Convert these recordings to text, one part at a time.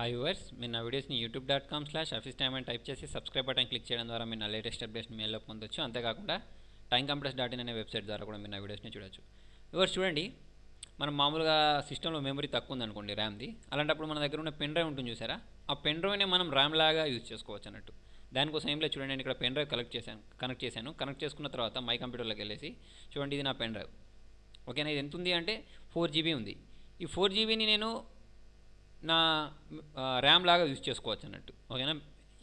Hi viewers, మీరు నా వీడియోస్ని youtube.com/officetime అని టైప్ చేసి సబ్స్క్రైబ్ బటన్ క్లిక్ చేయడం ద్వారా మీరు నా లేటెస్ట్ అప్డేట్స్ని మెయిల్లో పొందొచ్చు. అంతేకాకుండా timecomputers.in అనే వెబ్సైట్ ద్వారా కూడా మీరు నా వీడియోస్ని చూడొచ్చు. వ్యూవర్స్ చూడండి, మనం మామూలుగా సిస్టంలో మెమరీ తక్కువ ఉందనుకోండి ర్యామ్ది, అలాంటప్పుడు మన దగ్గర ఉన్న పెన్ డ్రైవ్ ఉంటుంది చూసారా, ఆ పెన్ డ్రైవ్నే మనం ర్యామ్ లాగా యూజ్ చేసుకోవచ్చు అన్నట్టు. దానికోసం ఏం లేదు, చూడండి నేను ఇక్కడ పెన్ డ్రైవ్ కనెక్ట్ చేసుకున్న తర్వాత మై కంప్యూటర్లోకి వెళ్ళేసి చూడండి, ఇది నా పెన్ డ్రైవ్. ఓకేనా, ఇది ఎంత ఉంది అంటే 4GB ఉంది. ఈ 4GBని నేను నా ర్యామ్ లాగా యూజ్ చేసుకోవచ్చు అన్నట్టు. ఓకేనా,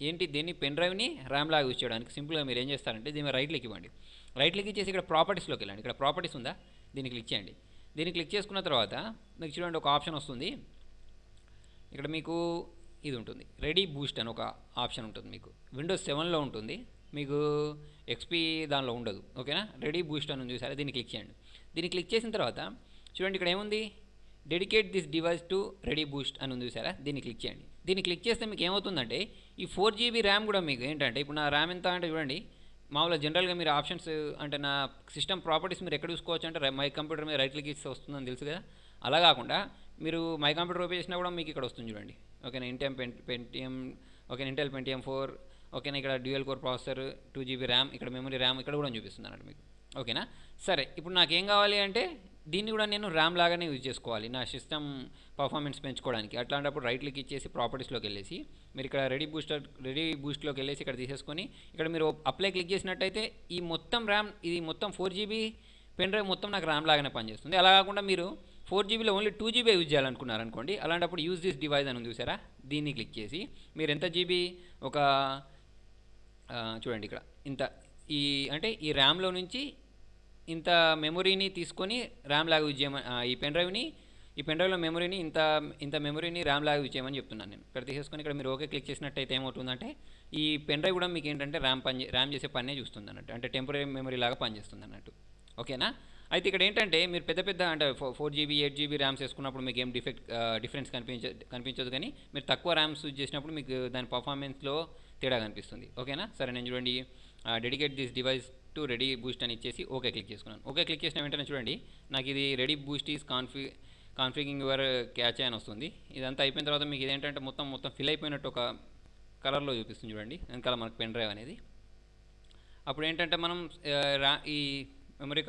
ఏంటి దీన్ని పెన్ డ్రైవ్ని ర్యామ్ లాగా యూజ్ చేయడానికి సింపుల్గా మీరు ఏం చేస్తారంటే, దీని రైట్ క్లిక్ ఇవ్వండి. రైట్ క్లిక్ ఇచ్చేసి ఇక్కడ ప్రాపర్టీస్లోకి వెళ్ళండి. ఇక్కడ ప్రాపర్టీస్ ఉందా, దీన్ని క్లిక్ చేయండి. దీన్ని క్లిక్ చేసుకున్న తర్వాత మీకు చూడండి ఒక ఆప్షన్ వస్తుంది. ఇక్కడ మీకు ఇది ఉంటుంది, రెడీ బూస్ట్ అని ఒక ఆప్షన్ ఉంటుంది. మీకు విండోస్ 7లో ఉంటుంది, మీకు ఎక్స్పీ దానిలో ఉండదు. ఓకేనా, రెడీ బూస్ట్ అని ఉంది చూసారా, దీన్ని క్లిక్ చేయండి. దీన్ని క్లిక్ చేసిన తర్వాత చూడండి ఇక్కడ ఏముంది, dedicate this device to ready boost అని ఉంది చూసారా, దీన్ని క్లిక్ చేయండి. దీన్ని క్లిక్ చేస్తే మీకు ఏమవుతుందంటే, ఈ 4GB ర్యామ్ కూడా మీకు ఏంటంటే, ఇప్పుడు నా ర్యామ్ ఎంత అంటే చూడండి, మామూలుగా జనరల్గా మీరు ఆప్షన్స్ అంటే నా సిస్టమ్ ప్రాపర్టీస్ మీరు ఎక్కడ చూసుకోవచ్చు అంటే మై కంప్యూటర్ మీద రైట్ క్లిక్ ఇస్తే వస్తుందని తెలుసు కదా. అలా కాకుండా మీరు మై కంప్యూటర్ ఓపెన్ చేసినా కూడా మీకు ఇక్కడ వస్తుంది చూడండి. ఓకేనా, ఇంటెల్ పెంటిఎం 4. ఓకేనా, ఇక్కడ dual core processor, 2GB RAM, ఇక్కడ మెమరీ ర్యామ్ ఇక్కడ కూడా చూపిస్తుంది అన్నట్టు మీకు. ఓకేనా, సరే ఇప్పుడు నాకేం కావాలి అంటే, దీన్ని కూడా నేను ర్యామ్ లాగానే యూజ్ చేసుకోవాలి నా సిస్టమ్ పర్ఫార్మెన్స్ పెంచుకోవడానికి. అట్లాంటప్పుడు రైట్ క్లిక్ ఇచ్చేసి ప్రాపర్టీస్లోకి వెళ్ళేసి మీరు ఇక్కడ రెడీ బూస్ట్లోకి వెళ్ళేసి ఇక్కడ తీసేసుకొని ఇక్కడ మీరు అప్లై క్లిక్ చేసినట్టయితే ఈ మొత్తం ర్యామ్, ఇది మొత్తం 4GB పెన్ డ్రైవ్ మొత్తం నాకు ర్యామ్ లాగానే పనిచేస్తుంది. అలా కాకుండా మీరు 4GBలో ఓన్లీ 2GB యూజ్ చేయాలనుకున్నారనుకోండి, అలాంటప్పుడు యూజ్ దిస్ డివైస్ అని చూసారా, దీన్ని క్లిక్ చేసి మీరు ఎంత జీబీ ఒక చూడండి ఇక్కడ ఇంత అంటే ఈ ర్యామ్లో నుంచి ఇంత మెమొరీని తీసుకొని ర్యామ్ లాగా యూజ్ చేయమని, ఈ పెన్ డ్రైవ్లో మెమొరీని ఇంత మెమొరీని ర్యామ్ లాగా యూజ్ చేయమని చెప్తున్నాను నేను. ఇక్కడ తీసేసుకొని ఇక్కడ మీరు ఓకే క్లిక్ చేసినట్టయితే ఏమవుతుందంటే, ఈ పెన్ డ్రైవ్ కూడా మీకు ఏంటంటే ర్యామ్ చేసే పనే చూస్తుంది అన్నట్టు, అంటే టెంపరీ మెమరీ లాగా పనిచేస్తుంది అన్నట్టు. ఓకేనా, అయితే ఇక్కడ ఏంటంటే మీరు పెద్ద అంటే 4GB 8GB ర్యామ్స్ వేసుకున్నప్పుడు మీకు ఏం డిఫరెన్స్ కనిపించదు, కానీ మీరు తక్కువ ర్యామ్స్ యూజ్ చేసినప్పుడు మీకు దాని పర్ఫార్మెన్స్లో తేడా కనిపిస్తుంది. ఓకేనా, సరే నేను చూడండి dedicate this device to ready boost అని ఇచ్చేసి ఓకే క్లిక్ చేసుకున్నాను. ఓకే క్లిక్ చేసిన వెంటనే చూడండి నాకు ఇది ready boost is configuring your cache అని వస్తుంది. ఇదంతా అయిపోయిన తర్వాత మీకు ఇదేంటంటే మొత్తం ఫిల్ అయిపోయినట్టు ఒక కలర్లో చూపిస్తుంది చూడండి, వెనకాల మనకు పెన్ డ్రైవ్ అనేది. అప్పుడు ఏంటంటే మనం ఈ మెమరీ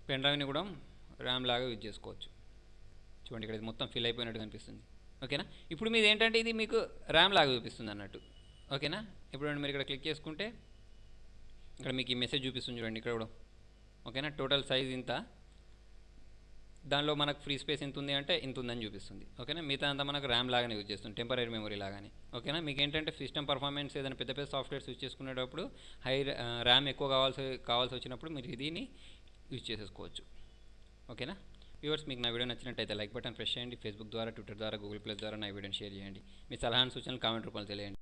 పెన్ డ్రైవ్ని కూడా ర్యామ్ లాగా యూజ్ చేసుకోవచ్చు. చూడండి ఇక్కడ ఇది మొత్తం ఫిల్ అయిపోయినట్టు కనిపిస్తుంది. ఓకేనా, ఇప్పుడు మీది ఏంటంటే ఇది మీకు ర్యామ్ లాగా చూపిస్తుంది అన్నట్టు. ఓకేనా, ఇప్పుడు మీరు ఇక్కడ క్లిక్ చేసుకుంటే ఇక్కడ మీకు ఈ మెసేజ్ చూపిస్తుంది చూడండి ఇక్కడ కూడా. ఓకేనా, టోటల్ సైజ్ ఇంత, దానిలో మనకు ఫ్రీ స్పేస్ ఎంత ఉంది అంటే ఇంత ఉందని చూపిస్తుంది. ఓకేనా, మిగతా అంతా మనకు ర్యామ్ లాగానే యూజ్ చేస్తుంది, టెంపరీ మెమరీ లాగానే. ఓకేనా, మీకు ఏంటంటే సిస్టమ్ పర్ఫార్మెన్స్ ఏదైనా పెద్ద సాఫ్ట్వేర్స్ యూజ్ చేసుకునేటప్పుడు ర్యామ్ ఎక్కువ కావాల్సి వచ్చినప్పుడు మీరు దీన్ని యూజ్ చేసేసుకోవచ్చు. ఓకేనా వ్యూవర్స్, మీకు నా వీడియో నచ్చినట్టయితే లైక్ బటన్ ప్రెస్ చేయండి. ఫేస్బుక్ ద్వారా, ట్విట్టర్ ద్వారా, గూగుల్ ప్లస్ ద్వారా నా వీడియోని షేర్ చేయండి. మీ సలహాను సూచనలు కామెంట్ రూపంలో తెలియండి.